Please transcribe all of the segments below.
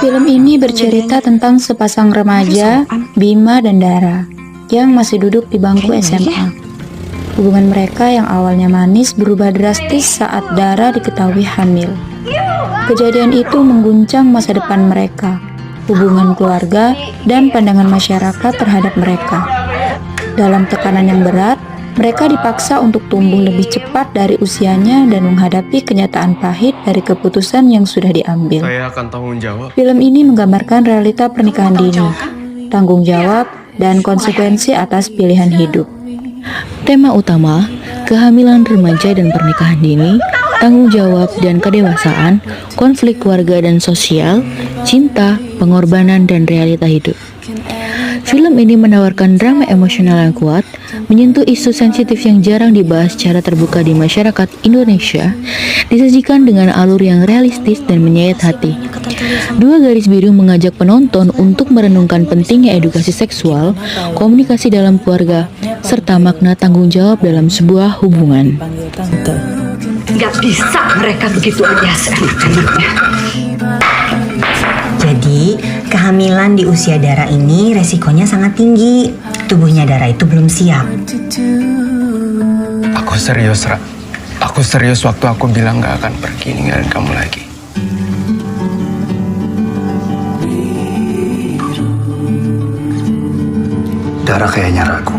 Film ini bercerita tentang sepasang remaja, Bima dan Dara, yang masih duduk di bangku SMA. Hubungan mereka yang awalnya manis berubah drastis saat Dara diketahui hamil. Kejadian itu mengguncang masa depan mereka, hubungan keluarga, dan pandangan masyarakat terhadap mereka. Dalam tekanan yang berat, mereka dipaksa untuk tumbuh lebih cepat dari usianya dan menghadapi kenyataan pahit dari keputusan yang sudah diambil. Saya akan tanggung jawab. Film ini menggambarkan realita pernikahan dini, tanggung jawab, dan konsekuensi atas pilihan hidup. Tema utama, kehamilan remaja dan pernikahan dini, tanggung jawab dan kedewasaan, konflik keluarga dan sosial, cinta, pengorbanan, dan realita hidup. Film ini menawarkan drama emosional yang kuat, menyentuh isu sensitif yang jarang dibahas secara terbuka di masyarakat Indonesia, disajikan dengan alur yang realistis dan menyayat hati. Dua Garis Biru mengajak penonton untuk merenungkan pentingnya edukasi seksual, komunikasi dalam keluarga, serta makna tanggung jawab dalam sebuah hubungan. Gak bisa mereka begitu aja seenak-enaknya. Jadi, kehamilan di usia Dara ini resikonya sangat tinggi. Tubuhnya Dara itu belum siap. Aku serius, Ra. Aku serius waktu aku bilang gak akan pergi ninggalin kamu lagi. Dara kayaknya ragu.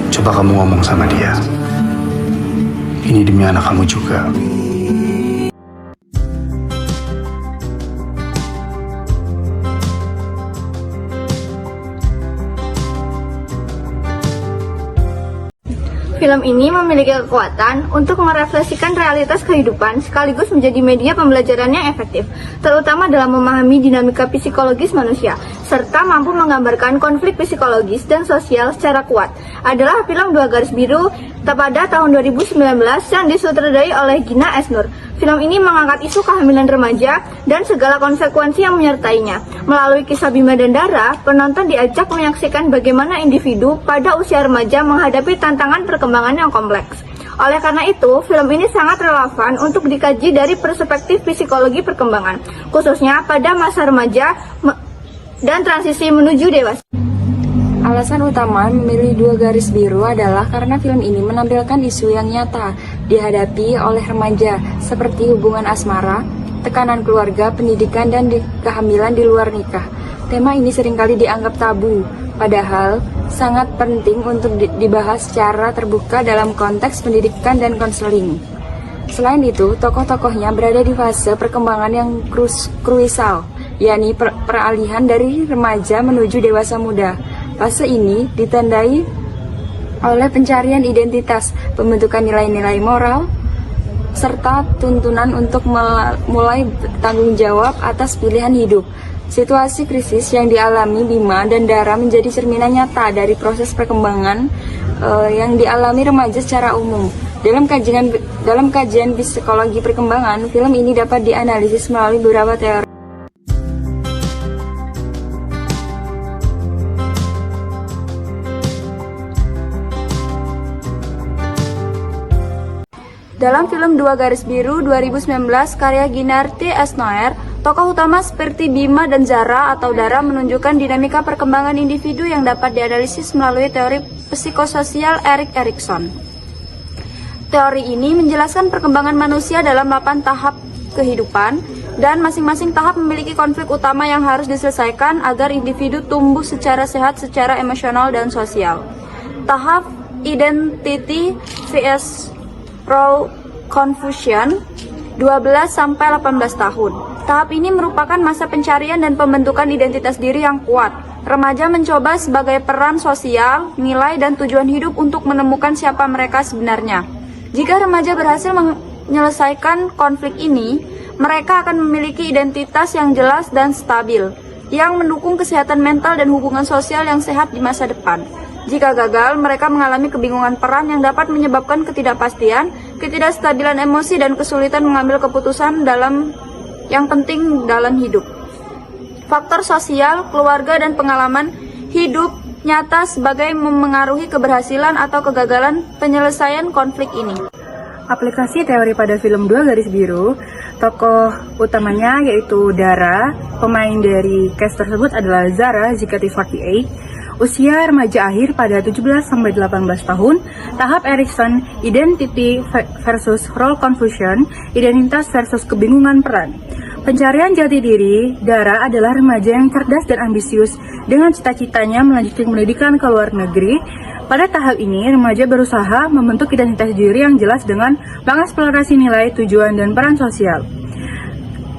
Coba kamu ngomong sama dia. Ini demi anak kamu juga. Film ini memiliki kekuatan untuk merefleksikan realitas kehidupan sekaligus menjadi media pembelajaran yang efektif, terutama dalam memahami dinamika psikologis manusia, serta mampu menggambarkan konflik psikologis dan sosial secara kuat. Adalah film Dua Garis Biru pada tahun 2019 yang disutradarai oleh Gina Esnur. Film ini mengangkat isu kehamilan remaja dan segala konsekuensi yang menyertainya. Melalui kisah Bima dan Dara, penonton diajak menyaksikan bagaimana individu pada usia remaja menghadapi tantangan perkembangan yang kompleks. Oleh karena itu, film ini sangat relevan untuk dikaji dari perspektif psikologi perkembangan, khususnya pada masa remaja dan transisi menuju dewasa. Alasan utama memilih Dua Garis Biru adalah karena film ini menampilkan isu yang nyata dihadapi oleh remaja seperti hubungan asmara, tekanan keluarga, pendidikan, dan kehamilan di luar nikah. Tema ini seringkali dianggap tabu, padahal sangat penting untuk dibahas secara terbuka dalam konteks pendidikan dan konseling. Selain itu, tokoh-tokohnya berada di fase perkembangan yang krusial, yakni peralihan dari remaja menuju dewasa muda. Fase ini ditandai oleh pencarian identitas, pembentukan nilai-nilai moral, serta tuntunan untuk mulai tanggung jawab atas pilihan hidup. Situasi krisis yang dialami Bima dan Dara menjadi cerminan nyata dari proses perkembangan yang dialami remaja secara umum. Dalam kajian psikologi perkembangan, film ini dapat dianalisis melalui beberapa teori. Dalam film Dua Garis Biru 2019 karya Ginarti Esnoer, tokoh utama seperti Bima dan Zara atau Dara menunjukkan dinamika perkembangan individu yang dapat dianalisis melalui teori psikososial Erik Erikson. Teori ini menjelaskan perkembangan manusia dalam 8 tahap kehidupan, dan masing-masing tahap memiliki konflik utama yang harus diselesaikan agar individu tumbuh secara sehat secara emosional dan sosial. Tahap identity vs role confusion 12-18 tahun. Tahap ini merupakan masa pencarian dan pembentukan identitas diri yang kuat. Remaja mencoba sebagai peran sosial, nilai, dan tujuan hidup untuk menemukan siapa mereka sebenarnya. Jika remaja berhasil menyelesaikan konflik ini, mereka akan memiliki identitas yang jelas dan stabil, yang mendukung kesehatan mental dan hubungan sosial yang sehat di masa depan. Jika gagal, mereka mengalami kebingungan peran yang dapat menyebabkan ketidakpastian, ketidakstabilan emosi, dan kesulitan mengambil keputusan yang penting dalam hidup. Faktor sosial, keluarga, dan pengalaman hidup nyata sebagai memengaruhi keberhasilan atau kegagalan penyelesaian konflik ini. aplikasi teori pada film Dua Garis Biru, tokoh utamanya yaitu Dara, pemain dari cast tersebut adalah Zara JKT48, usia remaja akhir pada 17-18 tahun, tahap Erikson, identity versus role confusion, identitas versus kebingungan peran. Pencarian jati diri, Dara adalah remaja yang cerdas dan ambisius dengan cita-citanya melanjutkan pendidikan ke luar negeri. Pada tahap ini, remaja berusaha membentuk identitas diri yang jelas dengan mengeksplorasi nilai, tujuan, dan peran sosial.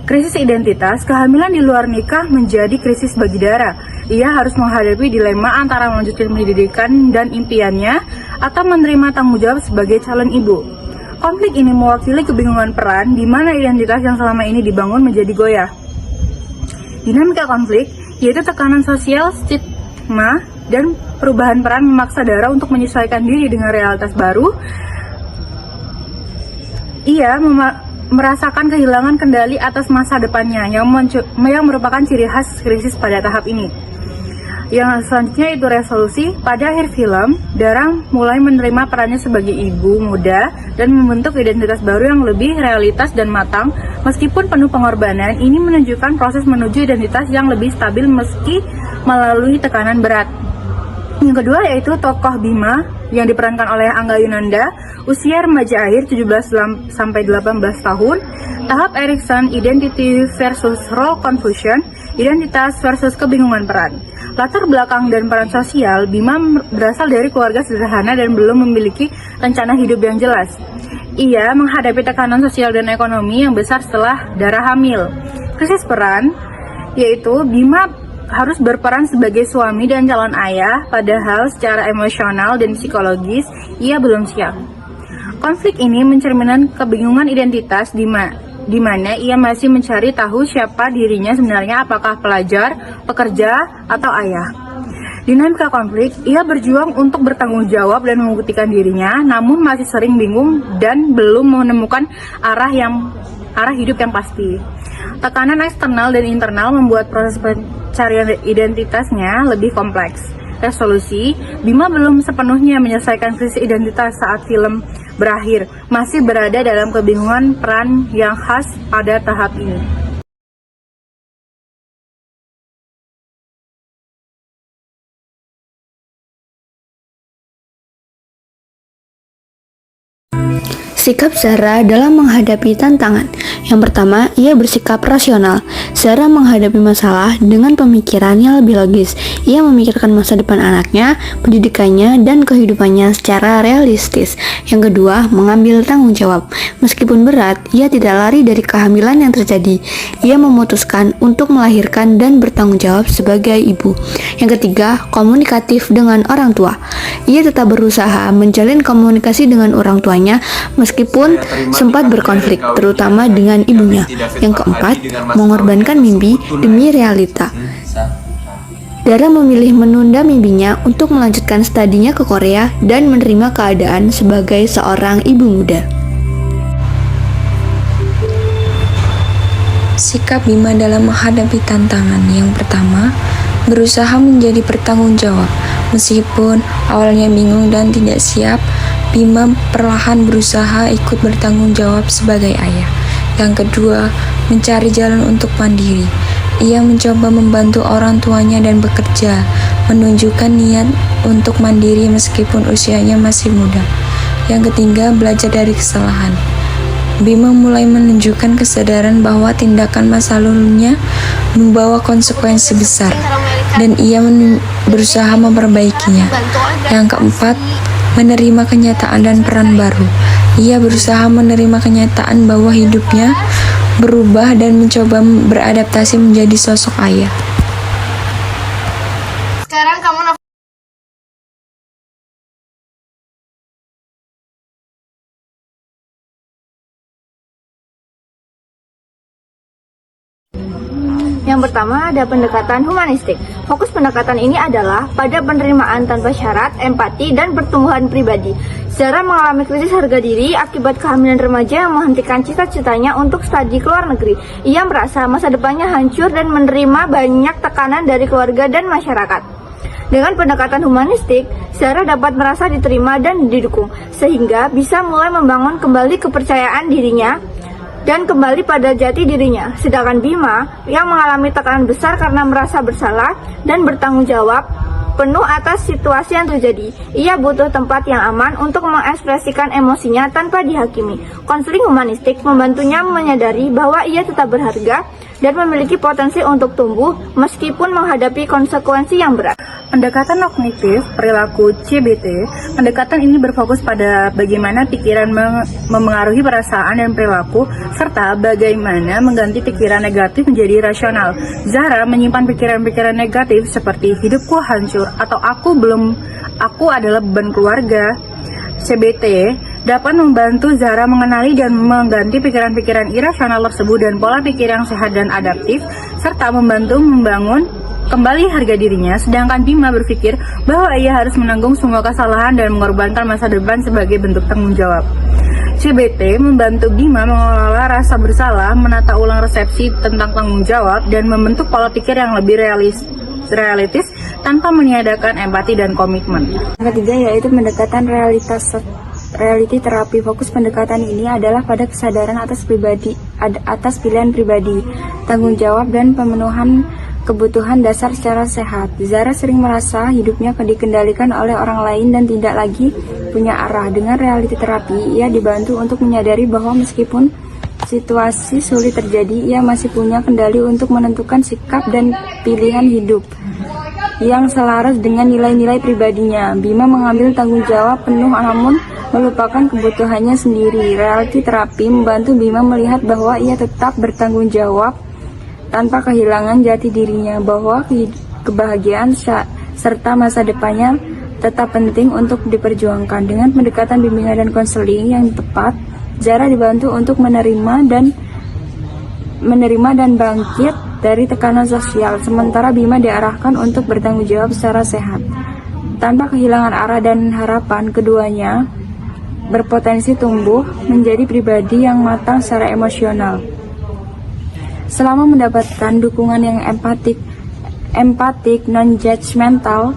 Krisis identitas, kehamilan di luar nikah menjadi krisis bagi Dara. Ia harus menghadapi dilema antara melanjutkan pendidikan dan impiannya atau menerima tanggung jawab sebagai calon ibu. Konflik ini mewakili kebingungan peran di mana identitas yang selama ini dibangun menjadi goyah. Dinamika konflik yaitu tekanan sosial, stigma, dan perubahan peran memaksa Dara untuk menyesuaikan diri dengan realitas baru. Ia merasakan kehilangan kendali atas masa depannya yang merupakan ciri khas krisis pada tahap ini. Yang selanjutnya itu resolusi. Pada akhir film, Dara mulai menerima perannya sebagai ibu muda dan membentuk identitas baru yang lebih realitas dan matang. Meskipun penuh pengorbanan, ini menunjukkan proses menuju identitas yang lebih stabil meski melalui tekanan berat. Yang kedua yaitu tokoh Bima yang diperankan oleh Angga Yunanda, usia remaja akhir 17-18 tahun, tahap Erikson, identity versus role confusion, identitas versus kebingungan peran. Latar belakang dan peran sosial, Bima berasal dari keluarga sederhana dan belum memiliki rencana hidup yang jelas. Ia menghadapi tekanan sosial dan ekonomi yang besar setelah Dara hamil. Krisis peran yaitu Bima harus berperan sebagai suami dan calon ayah, padahal secara emosional dan psikologis ia belum siap. Konflik ini mencerminkan kebingungan identitas di mana ia masih mencari tahu siapa dirinya sebenarnya, apakah pelajar, pekerja, atau ayah. Dinamika konflik, ia berjuang untuk bertanggung jawab dan membuktikan dirinya, namun masih sering bingung dan belum menemukan arah hidup yang pasti. Tekanan eksternal dan internal membuat proses pencarian identitasnya lebih kompleks. Resolusi, Bima belum sepenuhnya menyelesaikan krisis identitas saat film berakhir, masih berada dalam kebingungan peran yang khas pada tahap ini. Sikap Zara dalam menghadapi tantangan. Yang pertama, ia bersikap rasional. Zara menghadapi masalah dengan pemikiran yang lebih logis. Ia memikirkan masa depan anaknya, pendidikannya, dan kehidupannya secara realistis. Yang kedua, mengambil tanggung jawab. Meskipun berat, ia tidak lari dari kehamilan yang terjadi. Ia memutuskan untuk melahirkan dan bertanggung jawab sebagai ibu. Yang ketiga, komunikatif dengan orang tua. Ia tetap berusaha menjalin komunikasi dengan orang tuanya meskipun sempat berkonflik, terutama dengan ibunya. Yang keempat, mengorbankan mimpi demi realita. Dara memilih menunda mimpinya untuk melanjutkan studinya ke Korea dan menerima keadaan sebagai seorang ibu muda. Sikap Bima dalam menghadapi tantangan. Yang pertama, berusaha menjadi bertanggung jawab. Meskipun awalnya bingung dan tidak siap, Bima perlahan berusaha ikut bertanggung jawab sebagai ayah. Yang kedua, mencari jalan untuk mandiri. Ia mencoba membantu orang tuanya dan bekerja, menunjukkan niat untuk mandiri meskipun usianya masih muda. Yang ketiga, belajar dari kesalahan. Bima mulai menunjukkan kesadaran bahwa tindakan masa lalunya membawa konsekuensi besar, dan ia berusaha memperbaikinya. Yang keempat, menerima kenyataan dan peran baru. Ia berusaha menerima kenyataan bahwa hidupnya berubah dan mencoba beradaptasi menjadi sosok ayah. Sekarang kamu Yang pertama ada pendekatan humanistik. Fokus pendekatan ini adalah pada penerimaan tanpa syarat, empati, dan pertumbuhan pribadi. Zara mengalami krisis harga diri akibat kehamilan remaja yang menghentikan cita-citanya untuk studi ke luar negeri. Ia merasa masa depannya hancur dan menerima banyak tekanan dari keluarga dan masyarakat. Dengan pendekatan humanistik, Zara dapat merasa diterima dan didukung, sehingga bisa mulai membangun kembali kepercayaan dirinya dan kembali pada jati dirinya. Sedangkan Bima yang mengalami tekanan besar karena merasa bersalah dan bertanggung jawab penuh atas situasi yang terjadi. Ia butuh tempat yang aman untuk mengekspresikan emosinya tanpa dihakimi. Konseling humanistik membantunya menyadari bahwa ia tetap berharga dan memiliki potensi untuk tumbuh meskipun menghadapi konsekuensi yang berat. Pendekatan kognitif perilaku CBT, pendekatan ini berfokus pada bagaimana pikiran memengaruhi perasaan dan perilaku, serta bagaimana mengganti pikiran negatif menjadi rasional. Zara menyimpan pikiran-pikiran negatif seperti hidupku hancur atau aku adalah beban keluarga. CBT dapat membantu Zara mengenali dan mengganti pikiran-pikiran irasional tersebut dan pola pikir yang sehat dan adaptif, serta membantu membangun kembali harga dirinya. Sedangkan Bima berpikir bahwa ia harus menanggung semua kesalahan dan mengorbankan masa depan sebagai bentuk tanggung jawab. CBT membantu Bima mengelola rasa bersalah, menata ulang resepsi tentang tanggung jawab, dan membentuk pola pikir yang lebih realistis tanpa meniadakan empati dan komitmen. Yang ketiga yaitu pendekatan reality terapi. Fokus pendekatan ini adalah pada kesadaran atas pilihan pribadi, tanggung jawab, dan pemenuhan kebutuhan dasar secara sehat. Zara sering merasa hidupnya dikendalikan oleh orang lain dan tidak lagi punya arah. Dengan reality terapi, ia dibantu untuk menyadari bahwa meskipun situasi sulit terjadi, ia masih punya kendali untuk menentukan sikap dan pilihan hidup yang selaras dengan nilai-nilai pribadinya. Bima mengambil tanggung jawab penuh namun melupakan kebutuhannya sendiri. Reality terapi membantu Bima melihat bahwa ia tetap bertanggung jawab tanpa kehilangan jati dirinya, bahwa kebahagiaan serta masa depannya tetap penting untuk diperjuangkan. Dengan pendekatan bimbingan dan konseling yang tepat, Zara dibantu untuk menerima dan bangkit dari tekanan sosial, sementara Bima diarahkan untuk bertanggung jawab secara sehat. Tanpa kehilangan arah dan harapan, keduanya berpotensi tumbuh menjadi pribadi yang matang secara emosional. Selama mendapatkan dukungan yang empatik, non-judgmental,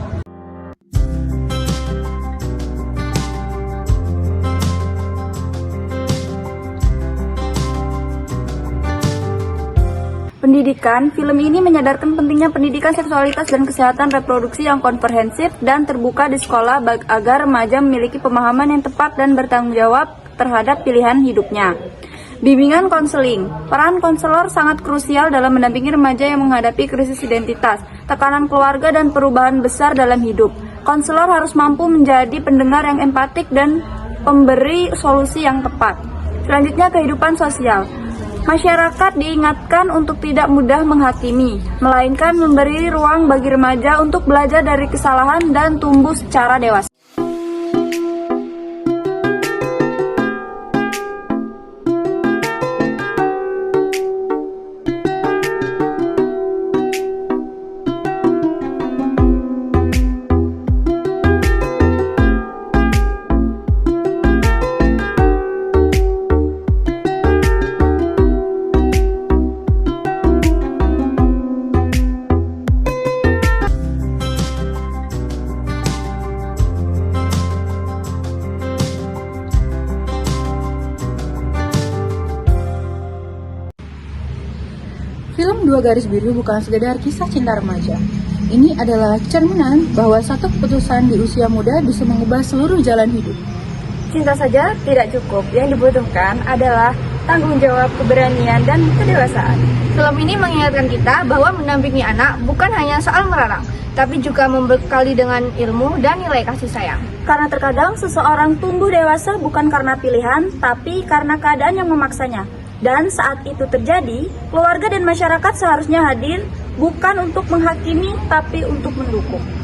pendidikan, film ini menyadarkan pentingnya pendidikan seksualitas dan kesehatan reproduksi yang komprehensif dan terbuka di sekolah agar remaja memiliki pemahaman yang tepat dan bertanggung jawab terhadap pilihan hidupnya. Bimbingan konseling. Peran konselor sangat krusial dalam mendampingi remaja yang menghadapi krisis identitas, tekanan keluarga, dan perubahan besar dalam hidup. Konselor harus mampu menjadi pendengar yang empatik dan pemberi solusi yang tepat. Selanjutnya, kehidupan sosial. Masyarakat diingatkan untuk tidak mudah menghakimi, melainkan memberi ruang bagi remaja untuk belajar dari kesalahan dan tumbuh secara dewasa. Film Dua Garis Biru bukan sekedar kisah cinta remaja. Ini adalah cerminan bahwa satu keputusan di usia muda bisa mengubah seluruh jalan hidup. Cinta saja tidak cukup, yang dibutuhkan adalah tanggung jawab, keberanian, dan kedewasaan. Film ini mengingatkan kita bahwa mendampingi anak bukan hanya soal melarang, tapi juga membekali dengan ilmu dan nilai kasih sayang. Karena terkadang seseorang tumbuh dewasa bukan karena pilihan, tapi karena keadaan yang memaksanya. Dan saat itu terjadi, keluarga dan masyarakat seharusnya hadir bukan untuk menghakimi, tapi untuk mendukung.